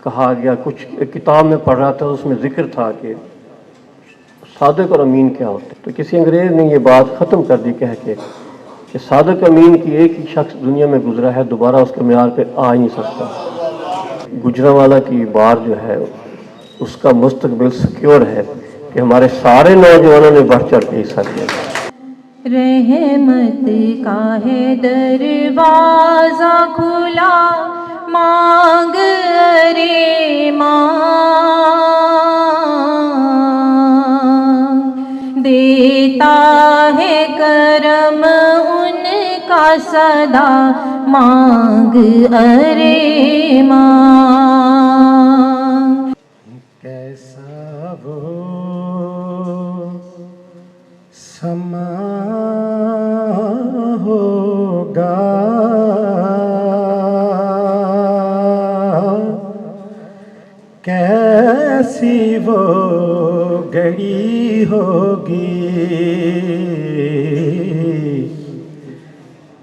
کہا گیا، کچھ کتاب میں پڑھ رہا تھا، اس میں ذکر تھا کہ صادق اور امین کیا ہوتے ہیں، تو کسی انگریز نے یہ بات ختم کر دی کہہ کے کہ صادق امین کی ایک ہی شخص دنیا میں گزرا ہے، دوبارہ اس کے معیار پہ آ ہی نہیں سکتا۔ گجرانوالہ کی بار جو ہے اس کا مستقبل سیکیور ہے کہ ہمارے سارے نوجوانوں نے بڑھ چڑھ کے حصہ لیا۔ رحمت کا ہے دروازہ کھلا، مانگ ارے ماں، دیتا ہے کرم ان کا صدا، مانگ ارے ماں۔ کیسا وہ سما ہوگا کیسی وہ گھڑی ہوگی،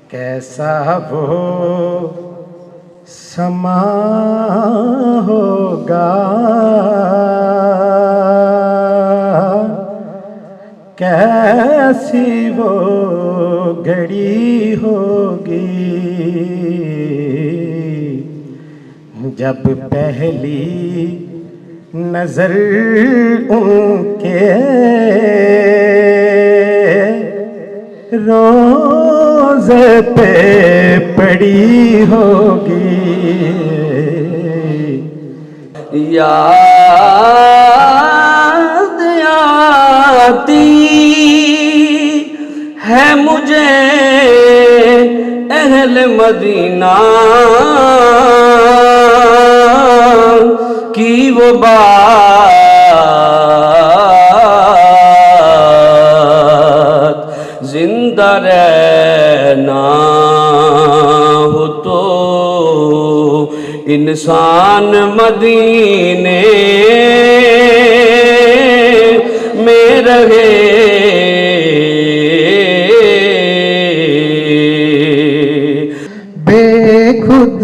کیسا وہ سما ہوگا کیسی وہ گھڑی ہوگی، جب پہلی نظر ان کے روزے پہ پڑی ہوگی، یاد آتی ہے مجھے اہل مدینہ کی وہ بات، زندہ رہنا ہو تو انسان مدینے میں رہے، بے خود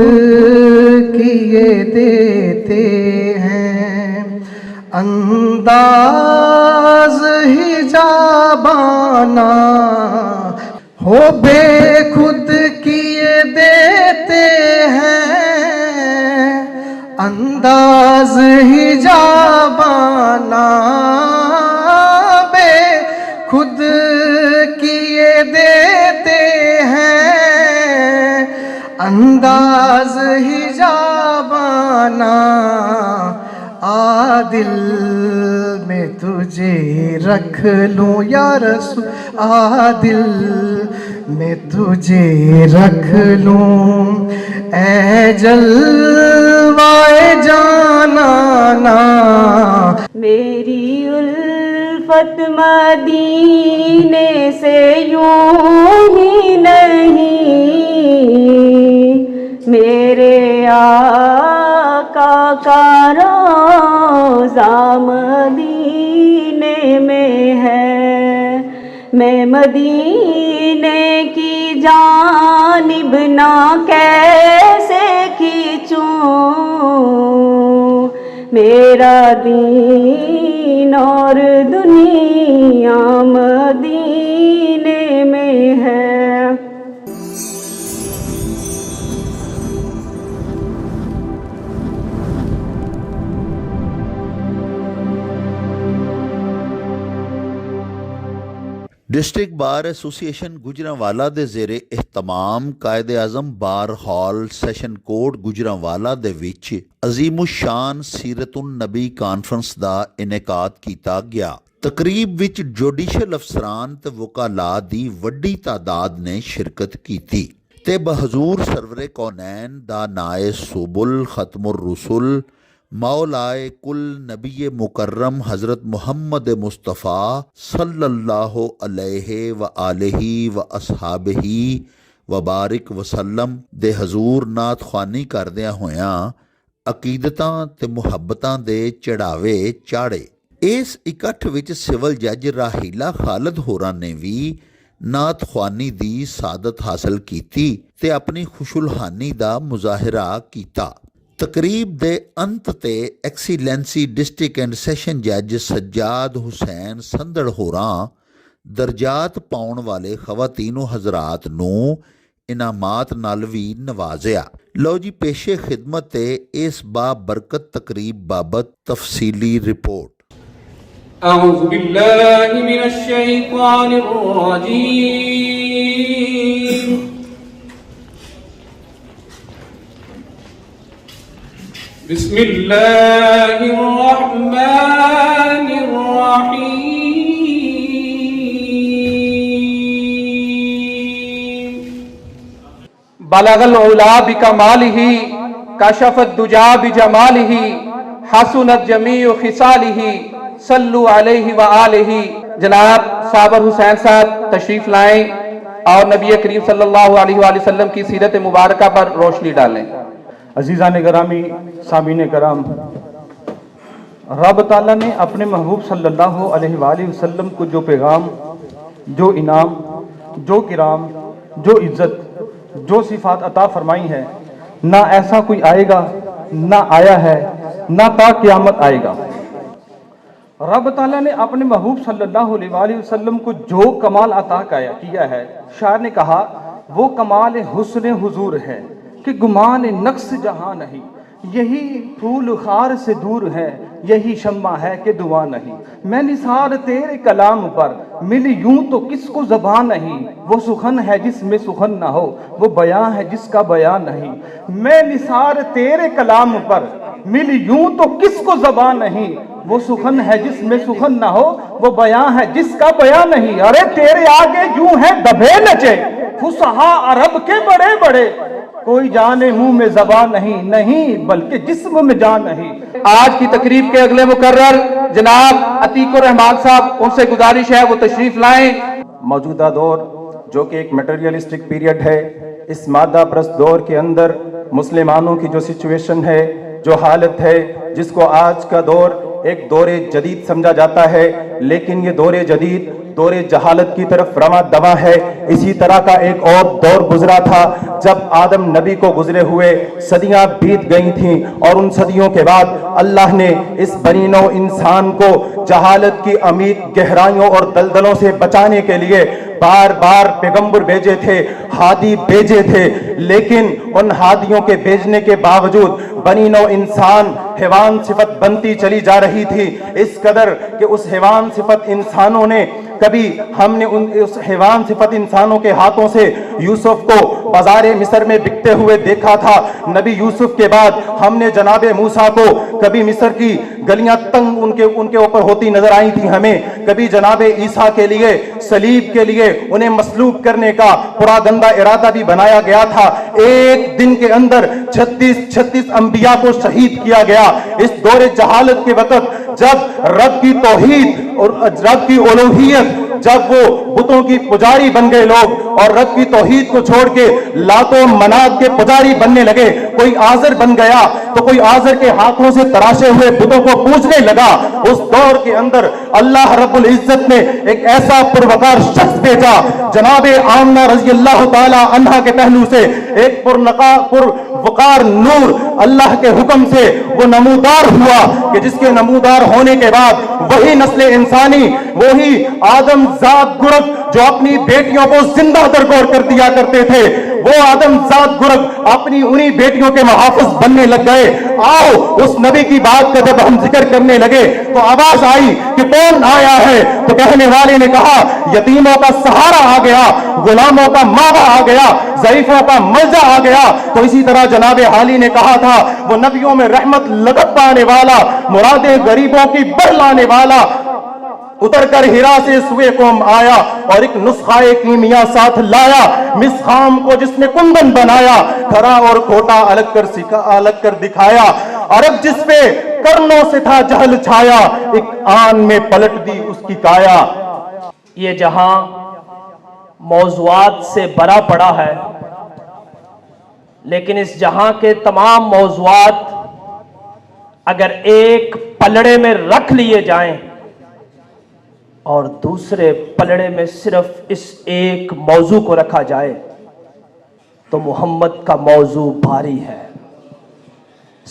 کیے دیتے ہیں انداز حجابانہ، ہو بے خود کیے دیتے ہیں انداز حجابانہ، بے خود کیے دیتے ہیں انداز حجابانہ، عادل میں تجھے رکھ لوں یا رسول، عادل میں تجھے رکھ لوں اے جلوائے جانانا، میری الفت مدینے سے یوں ہی نہیں، میرے آقا کا روضہ مدینے میں ہے، میں مدینے کی جانب نہ کیسے کھینچوں، میرا دین اور دنیا مدینے میں ہے۔ ڈسٹرکٹ بار ایسوسیشن گجرانوالہ دے زیر اہتمام قائد اعظم بار ہال سیشن کوٹ گجرانوالہ دے وچ عظیم الشان سیرت النبی کانفرنس دا انعقاد کیتا گیا۔ تقریب وچ جوڈیشل افسران تے وکلاء دی وڈی تعداد نے شرکت کیتی تے بحضور سرور کونین دا نائے سبل ختم الرسل مولائے کل نبی مکرم حضرت محمد مصطفیٰ صلی اللہ علیہ وآلہ واصحابہ وبارک وسلم دے حضور نعت خوانی کردیاں ہویاں عقیدتاں تے محبتاں دے چڑھاوے چاڑے۔ اس اکٹھ وچ سول جج راہیلہ خالد ہوراں نے بھی نعت خوانی دی سعادت حاصل کیتی تے اپنی خوش الحانی دا مظاہرہ کیتا۔ ਤਕਰੀਬ ਦੇ ਅੰਤ ਤੇ ਐਕਸੀਲੈਂਸੀ ਡਿਸਟ੍ਰਿਕਟ ਐਂਡ ਸੈਸ਼ਨ ਜੱਜ ਸੱਜਾਦ ਹੁਸੈਨ ਸੰਧੜ ਹੋਰਾਂ ਦਰਜਾਤ ਪਾਉਣ ਵਾਲੇ ਖਵਾਤੀਨੋ ਹਜ਼ਰਾਤ ਨੂੰ ਇਨਾਮਾਤ ਨਾਲ ਵੀ ਨਵਾਜ਼ਿਆ। ਲਓ ਜੀ, ਪੇਸ਼ੇ ਖਿਦਮਤ ਤੇ ਇਸ ਬਾਬਰਕਤ ਤਕਰੀਬ ਬਾਬਤ ਤਫਸੀਲੀ ਰਿਪੋਰਟ। أعوذ بالله من الشيطان الرجيم بسم الله الرحمن الرحيم بلغ العلا بكماله كشف الدجى بجماله حسنت جميع خصاله صلو علیہ وآلہ۔ جناب صابر حسین صاحب تشریف لائیں اور نبی کریم صلی اللہ علیہ وآلہ وسلم کی سیرت مبارکہ پر روشنی ڈالیں۔ عزیزان گرامی، سامعین کرام، رب تعالیٰ نے اپنے محبوب صلی اللہ علیہ وآلہ وسلم کو جو پیغام، جو انعام، جو کرام، جو عزت، جو صفات عطا فرمائی ہے، نہ ایسا کوئی آئے گا، نہ آیا ہے، نہ تا قیامت آئے گا۔ رب تعالیٰ نے اپنے محبوب صلی اللہ علیہ وآلہ وسلم کو جو کمال عطا کیا ہے، شاعر نے کہا وہ کمال حسن حضور ہے کہ گمان نقص جہاں نہیں، یہی پھول خار سے دور ہے، یہی شمع ہے کہ دعا نہیں۔ میں نثار تیرے کلام پر ملی یوں تو کس کو زبان نہیں، وہ سخن ہے جس میں سخن نہ ہو، وہ بیان ہے جس کا بیان نہیں۔ میں نثار تیرے کلام پر ملی یوں تو کس کو زبان نہیں، وہ سخن ہے جس میں سخن نہ ہو، وہ بیان ہے جس کا بیان نہیں۔ ارے تیرے آگے یوں ہے دبے نچے فصحا عرب کے بڑے بڑے، کوئی جانے منہ میں زبان نہیں بلکہ جسم میں جان نہیں۔ آج کی تقریب کے اگلے مقرر جناب عتیق الرحمان صاحب، ان سے گزارش ہے وہ تشریف لائیں۔ موجودہ دور جو کہ ایک میٹریلسٹک پیریڈ ہے، اس مادہ پرست دور کے اندر مسلمانوں کی جو سچویشن ہے، جو حالت ہے، جس کو آج کا دور ایک دور جدید سمجھا جاتا ہے، لیکن یہ دور جدید دور جہالت کی طرف رواں دواں ہے۔ اسی طرح کا ایک اور دور گزرا تھا جب آدم نبی کو گزرے ہوئے صدیاں بیت گئی تھیں، اور ان صدیوں کے بعد اللہ نے اس بنی نوع انسان کو جہالت کی عمیق گہرائیوں اور دلدلوں سے بچانے کے لیے بار بار پیغمبر بھیجے تھے، ہادی بھیجے تھے، لیکن ان ہادیوں کے بھیجنے کے باوجود بنی نوع انسان حیوان صفت بنتی چلی جا رہی تھی، اس قدر کہ اس حیوان صفت انسانوں نے کبھی ہم نے اس حیوان صفت انسانوں کے ہاتھوں سے یوسف کو بازار مصر میں بکتے ہوئے دیکھا تھا۔ نبی یوسف کے بعد ہم نے جناب موسیٰ کو کبھی مصر کی گلیاں تنگ ان کے اوپر ہوتی نظر آئی تھی ہمیں، کبھی جناب عیسیٰ کے لیے صلیب کے لیے انہیں مصلوب کرنے کا پراگندہ ارادہ بھی بنایا گیا تھا۔ ایک دن کے اندر 36 انبیاء کو شہید کیا گیا۔ اس دور جہالت کے وقت جب رب کی توحید اور رب کی الوہیت، جب وہ بتوں کی پجاری بن گئے لوگ اور رب کی توحید کو چھوڑ کے لات و منات کے پجاری بننے لگے، کوئی آزر بن گیا تو کوئی آزر کے ہاتھوں سے تراشے ہوئے بتوں کو پوجنے لگا۔ اس دور کے اندر اللہ رب العزت نے ایک ایسا پروقار شخص بھیجا، جناب آمنہ رضی اللہ تعالی عنہا کے پہلو سے ایک پروقار نور اللہ کے حکم سے وہ نمودار ہوا کہ جس کے نمودار ہونے کے بعد وہی نسل انسانی، وہی آدم ذات گرگ جو اپنی بیٹیوں کو زندہ درگور کر دیا کرتے تھے، وہ آدم ذات گرگ اپنی انہی بیٹیوں کے محافظ بننے لگ گئے۔ آؤ اس نبی کی بات کا جب ہم ذکر کرنے لگے تو آواز آئی کہ کون آیا ہے، تو کہنے والے نے کہا یتیموں کا سہارا آ گیا، غلاموں کا ماوا آ گیا، ضعیفوں کا ملجا آ گیا۔ تو اسی طرح جناب حالی نے کہا تھا وہ نبیوں میں رحمت لگت پانے والا، مرادیں غریبوں کی بڑھ لانے والا، اتر کر ہیرا سے سوئے قوم آیا اور ایک نسخہ کیمیا ساتھ لایا، مسخام کو جس نے کندن بنایا، کھرا اور کھوٹا الگ کر دکھایا، عرب جس پہ کرنوں سے تھا جہل چھایا، ایک آن میں پلٹ دی اس کی کایا۔ یہ جہاں موضوعات سے بھرا پڑا ہے، لیکن اس جہاں کے تمام موضوعات اگر ایک پلڑے میں رکھ لیے جائیں اور دوسرے پلڑے میں صرف اس ایک موضوع کو رکھا جائے تو محمد کا موضوع بھاری ہے،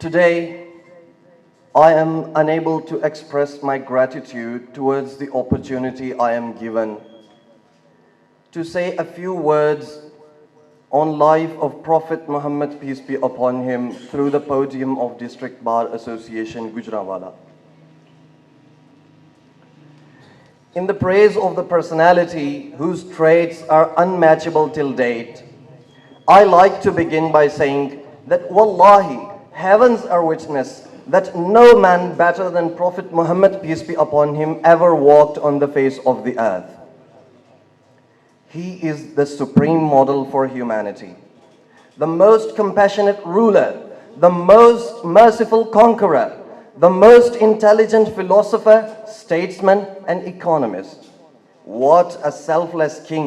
Today, I am unable to express my gratitude towards the opportunity I am given to say a few words on life of Prophet Muhammad, peace be upon him, through the podium of District Bar Association, Gujranwala. In the praise of the personality whose traits are unmatchable till date, I like to begin by saying that Wallahi, heavens are witness that no man better than Prophet Muhammad, peace be upon him, ever walked on the face of the earth. He is the supreme model for humanity, the most compassionate ruler, the most merciful conqueror, the most intelligent philosopher, statesman and economist. What a selfless king.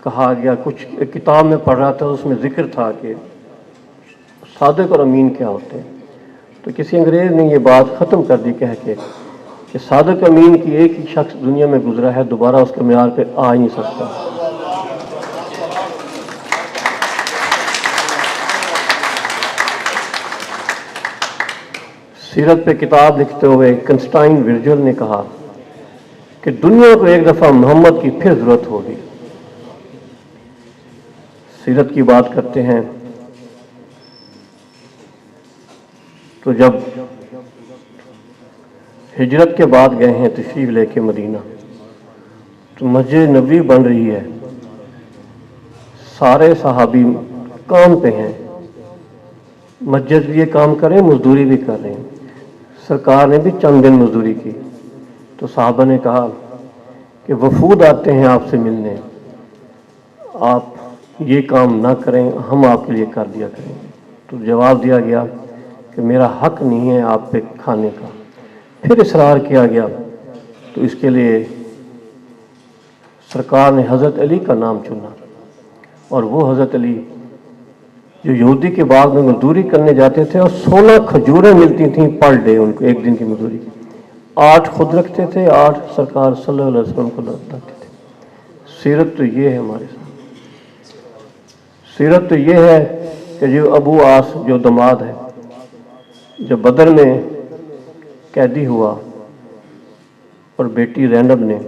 کہا گیا، کچھ ایک کتاب میں پڑھ رہا تھا، اس میں ذکر تھا کہ صادق اور امین کیا ہوتے ہیں، تو کسی انگریز نے یہ بات ختم کر دی کہہ کے کہ صادق امین کی ایک ہی شخص دنیا میں گزرا ہے، دوبارہ اس کے معیار پہ آ ہی نہیں سکتا۔ سیرت پہ کتاب لکھتے ہوئے کنسٹائن ورجل نے کہا کہ دنیا کو ایک دفعہ محمد کی پھر ضرورت ہوگی۔ سیرت کی بات کرتے ہیں تو جب ہجرت کے بعد گئے ہیں تشریف لے کے مدینہ، تو مسجد نبوی بن رہی ہے، سارے صحابی کام پہ ہیں، مسجد بھی یہ کام کریں، مزدوری بھی کر رہے ہیں۔ سرکار نے بھی چند دن مزدوری کی تو صحابہ نے کہا کہ وفود آتے ہیں آپ سے ملنے، آپ یہ کام نہ کریں، ہم آپ کے لیے کر دیا کریں گے۔ تو جواب دیا گیا کہ میرا حق نہیں ہے آپ پہ کھانے کا۔ پھر اصرار کیا گیا تو اس کے لیے سرکار نے حضرت علی کا نام چنا، اور وہ حضرت علی جو یہودی کے باغ میں مزدوری کرنے جاتے تھے اور 16 کھجوریں ملتی تھیں پر ڈے ان کو، ایک دن کی مزدوری، 8 خود رکھتے تھے، 8 سرکار صلی اللہ علیہ وسلم کو رکھتے تھے۔ سیرت تو یہ ہے ہمارے ساتھ، سیرت تو یہ ہے کہ جو ابو آس جو دماد ہے، جب بدر میں قیدی ہوا اور بیٹی زینب نے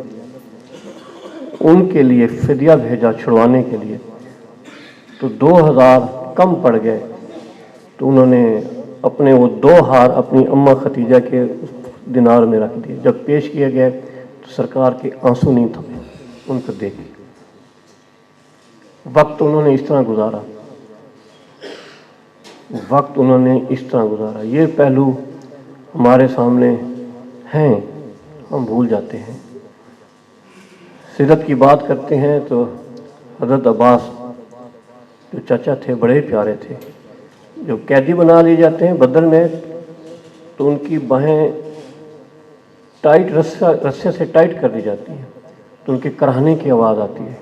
ان کے لیے فدیہ بھیجا چھڑوانے کے لیے، تو 2000 کم پڑ گئے، تو انہوں نے اپنے وہ 2 ہار اپنی اماں ختیجہ کے دینار میں رکھ دیے۔ جب پیش کیے گئے تو سرکار کے آنسو نہیں تھمے ان کو دیکھ۔ وقت انہوں نے اس طرح گزارا، وقت انہوں نے اس طرح گزارا۔ یہ پہلو ہمارے سامنے ہیں، ہم بھول جاتے ہیں۔ سیرت کی بات کرتے ہیں تو حضرت عباس جو چچا تھے بڑے ہی پیارے تھے، جو قیدی بنا لیے جاتے ہیں بدر میں تو ان کی باہیں ٹائٹ رسے سے ٹائٹ کر دی جاتی ہیں، تو ان کے کراہنے کی آواز آتی ہے،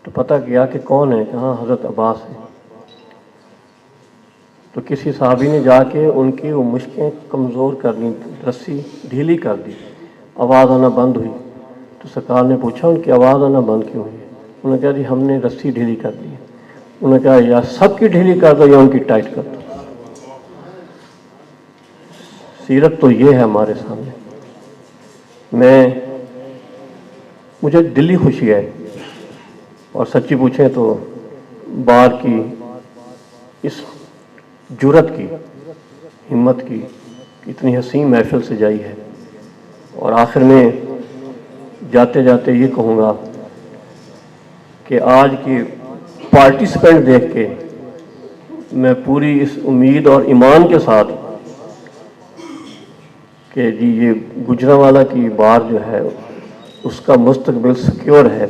تو پتہ کیا کہ کون ہے، کہ ہاں حضرت عباس ہے۔ تو کسی صحابی نے جا کے ان کی وہ مشکیں کمزور کر دیں، رسی ڈھیلی کر دی، آواز آنا بند ہوئی۔ تو سرکار نے پوچھا ان کی آواز آنا بند کیوں ہوئی ہے؟ انہوں نے کہا جی ہم نے رسی ڈھیلی کر دی ہے۔ انہوں نے کہا یا سب کی ڈھیلی کر دو یا ان کی ٹائٹ کر دو۔ سیرت تو یہ ہے ہمارے سامنے۔ مجھے دلی خوشی ہے، اور سچی پوچھیں تو بار کی اس جرت کی، ہمت کی، اتنی حسین محفل سے جائی ہے، اور آخر میں جاتے جاتے یہ کہوں گا کہ آج کی پارٹیسپینٹ دیکھ کے میں پوری اس امید اور ایمان کے ساتھ کہ جی یہ گجرانوالہ کی بار جو ہے اس کا مستقبل سیکیور ہے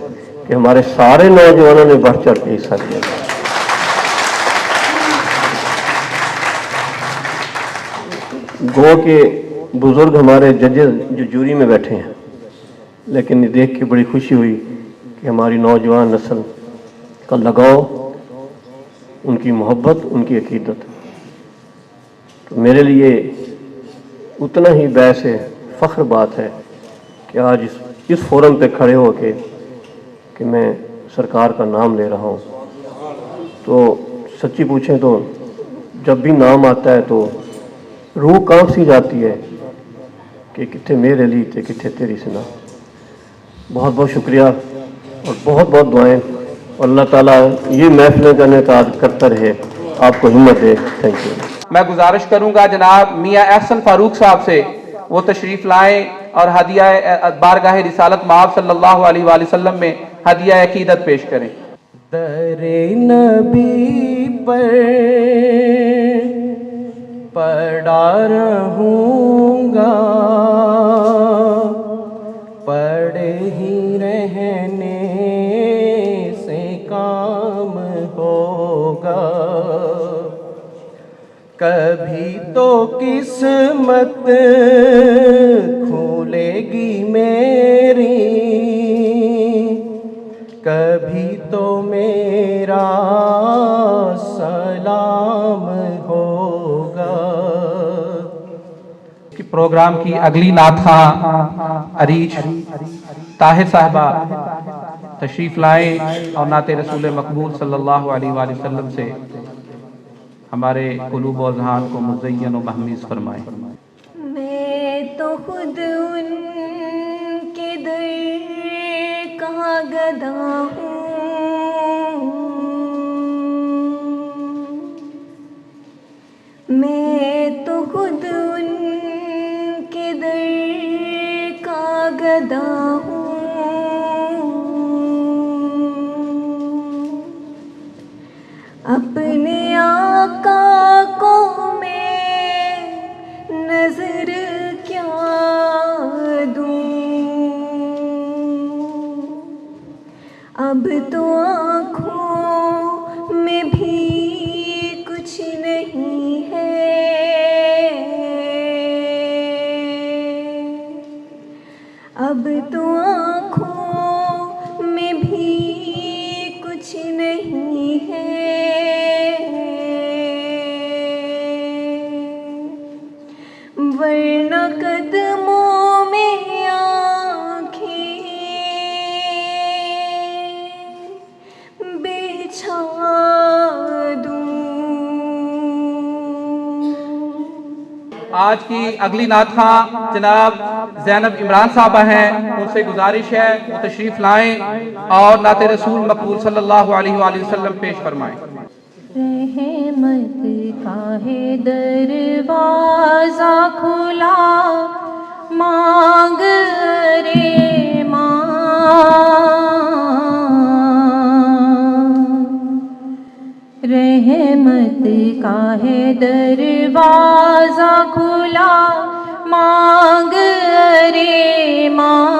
کہ ہمارے سارے نوجوانوں نے بڑھ چڑھ کے حصہ لیا۔ گو کے بزرگ ہمارے ججز جو جوری میں بیٹھے ہیں، لیکن یہ دیکھ کے بڑی خوشی ہوئی کہ ہماری نوجوان نسل کا لگاؤ، ان کی محبت، ان کی عقیدت، تو میرے لیے اتنا ہی باعث فخر بات ہے کہ آج اس فورم پہ کھڑے ہو کے کہ میں سرکار کا نام لے رہا ہوں۔ تو سچی پوچھیں تو جب بھی نام آتا ہے تو روح کانپ سی جاتی ہے کہ کتنے میرے لیے تھے، کتنے تیری سنا۔ بہت بہت شکریہ اور بہت بہت دعائیں، اور اللہ تعالیٰ یہ محفلیں کا انعقاد کرتا رہے، آپ کو ہمت دے۔ Thank you. میں گزارش کروں گا جناب میاں احسن فاروق صاحب سے وہ تشریف لائیں اور ہدیہ بارگاہ رسالت مآب صلی اللہ علیہ وآلہ وسلم میں ہدیہ عقیدت پیش کریں۔ در نبی پر پڑا رہوں گا، پڑے ہی رہنے سے کام ہوگا، کبھی تو قسمت کھولے گی میری، کبھی تو میرا سلام ہوگا. پروگرام کی اگلی نعت عریج طاہر صاحبہ تشریف لائیں اور نعت رسول مقبول صلی اللہ علیہ وآلہ وسلم سے ہمارے قلوب و اذہان کو مزین و مہمیز فرمائیں. میں تو خود ان کے در کا گدا ہوں، میں تو خود ان کے در کا گدا ہوں. اپنے آقا کو میں نظر کیا دوں، اب تو آنکھوں میں بھی کچھ نہیں ہے، اب تو آنکھوں میں بھی کچھ نہیں ہے. ورنہ قدموں میں آنکھیں بچھا دوں. آج کی اگلی نعت جناب زینب عمران صاحبہ ہیں، ان سے گزارش ہے وہ تشریف لائیں اور نعت رسول مقبول صلی اللہ علیہ وآلہ وسلم پیش فرمائیں. رحمت کا ہے دروازہ کھلا، مانگ رے ماں، رحمت کا ہے دروازہ کھلا، مانگ رے ماں،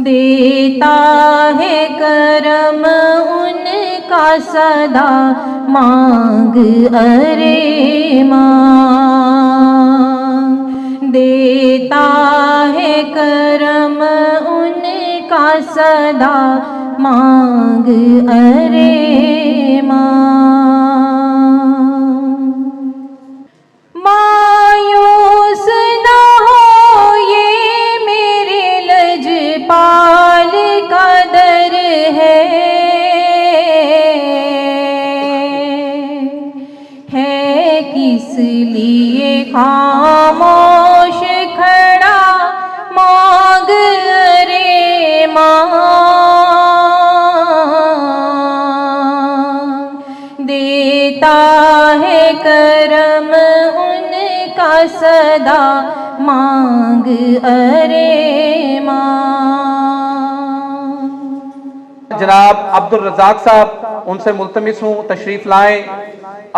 دیتا ہے کرم ان کا صدا، مانگ ارے ماں، دیتا ہے کرم ان کا صدا، مانگ ارے ماں. مایوس نہ ہو یہ میرے لجپال کا در ہے کس لیے خاموش کھڑا، مانگ رے ماں، دیتا ہے کرم ان کا صدا، مانگ ارے ماں. جناب عبد الرزاق صاحب ان سے ملتمس ہوں تشریف لائیں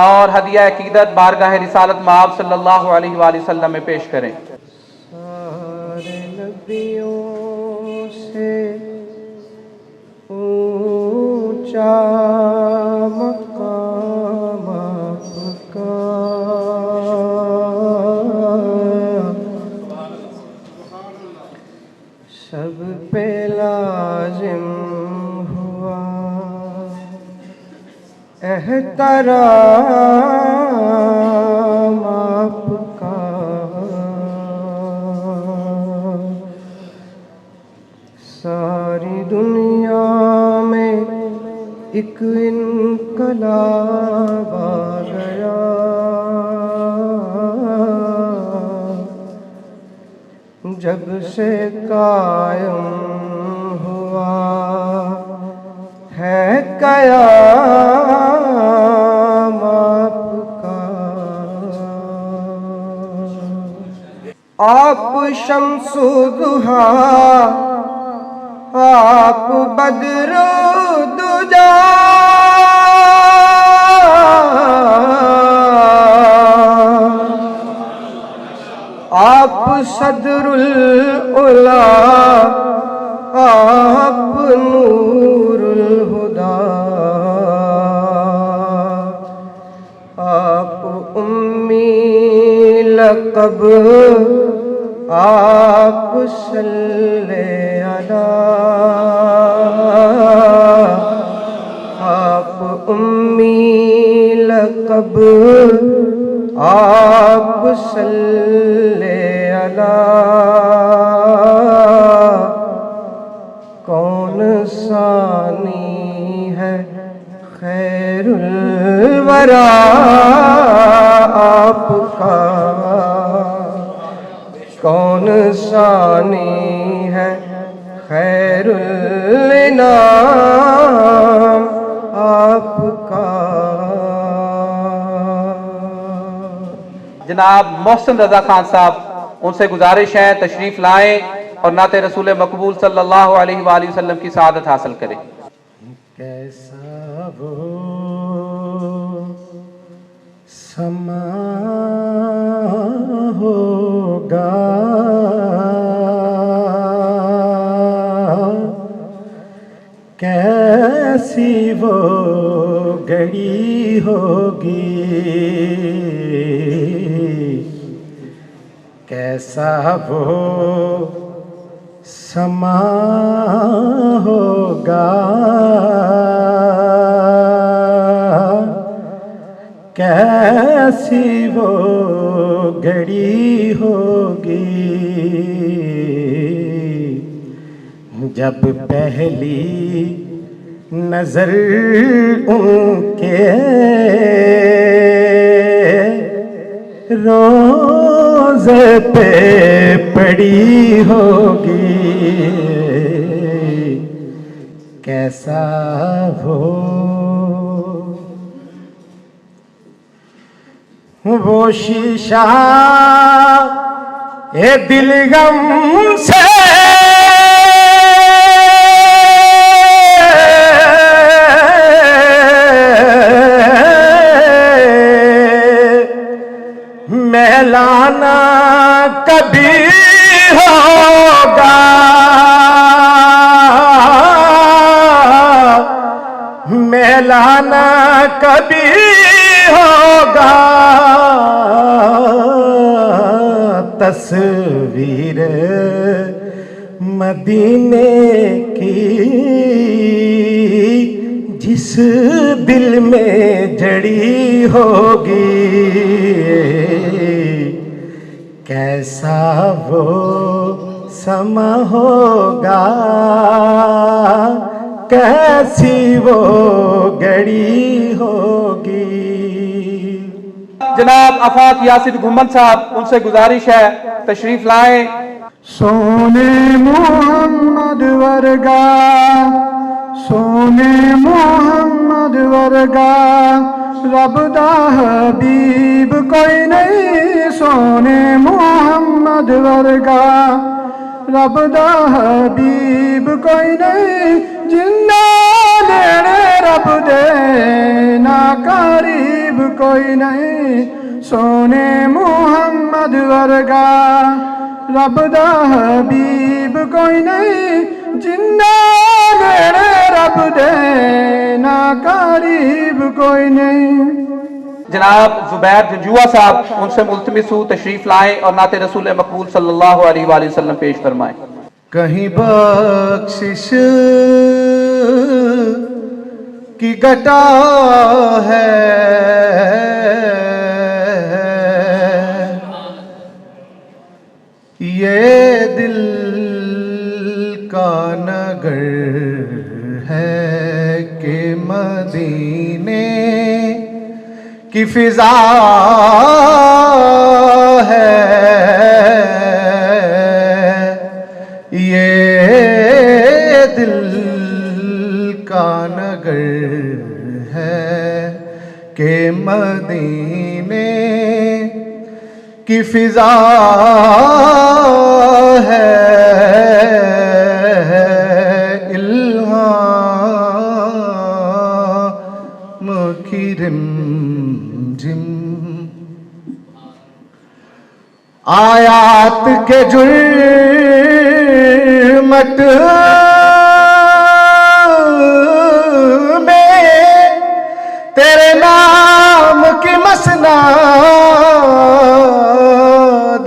اور ہدیہ عقیدت بارگاہ رسالت مآب صلی اللہ علیہ وآلہ وسلم میں پیش کریں. سارے نبیوں سے اونچا مقام آپ کا، سب پہ لازم ہوا احترام آپ کا. ساری دنیا میں ایک انقلاب آ گیا، جب سے قائم ہوا ہے قیام آپ کا. آپ شمس و ضحیٰ، آپ بدر و دجا، آپ صدر العلا، آپ نور الہدا، آپ امی لقب آپ صلی علی آپ امی لقب آپ صلی علی کون ثانی ہے خیر الورا آپ کا کون ثانی ہے خیر الانام آپ کا. جناب محسن رضا خان صاحب، ان سے گزارش ہے تشریف لائیں اور نعت رسول مقبول صلی اللہ علیہ وآلہ وسلم کی سعادت حاصل کریں. کیسا وہ سما ہوگا کیسی وہ گھڑی ہوگی کیسا وہ سما ہوگا کیسی وہ گھڑی ہوگی جب پہلی نظر ان کے روزے پہ پڑی ہوگی کیسا ہو وہ شیشہ اے دل غم سے میلانا کبھی ہوگا میلانا کبھی ہوگا تصویر مدینے کی جس دل میں جڑی ہوگی کیسا وہ سما ہوگا کیسی وہ گھڑی ہوگی. جناب آفاق یاسر گھمن صاحب، ان سے گزارش ہے تشریف لائیں. سونے محمد ورگا سونے محمد ورگا رب دا حبیب کوئی نہیں سونے محمد ورگا رب دا حبیب کوئی نہیں جنہ لینے رب دے نا قریب کوئی نہیں سونے محمد ورگا رب دا حبیب کوئی نہیں جنہ لینے رب دے نا قریب کوئی نہیں. جناب زبیر جنجوہ صاحب، ان سے ملتمس ہوں تشریف لائیں اور نعت رسول مقبول صلی اللہ علیہ وآلہ وسلم پیش فرمائیں. کہیں بخشش کی گھٹا ہے یہ دل کا نگر ہے کہ مدینے کی فضا ہے یہ دل کا نگر ہے کہ مدینے کی فضا ہے الہام کی رمجم آیات کے جرمٹ میں تیرے نام کی مسند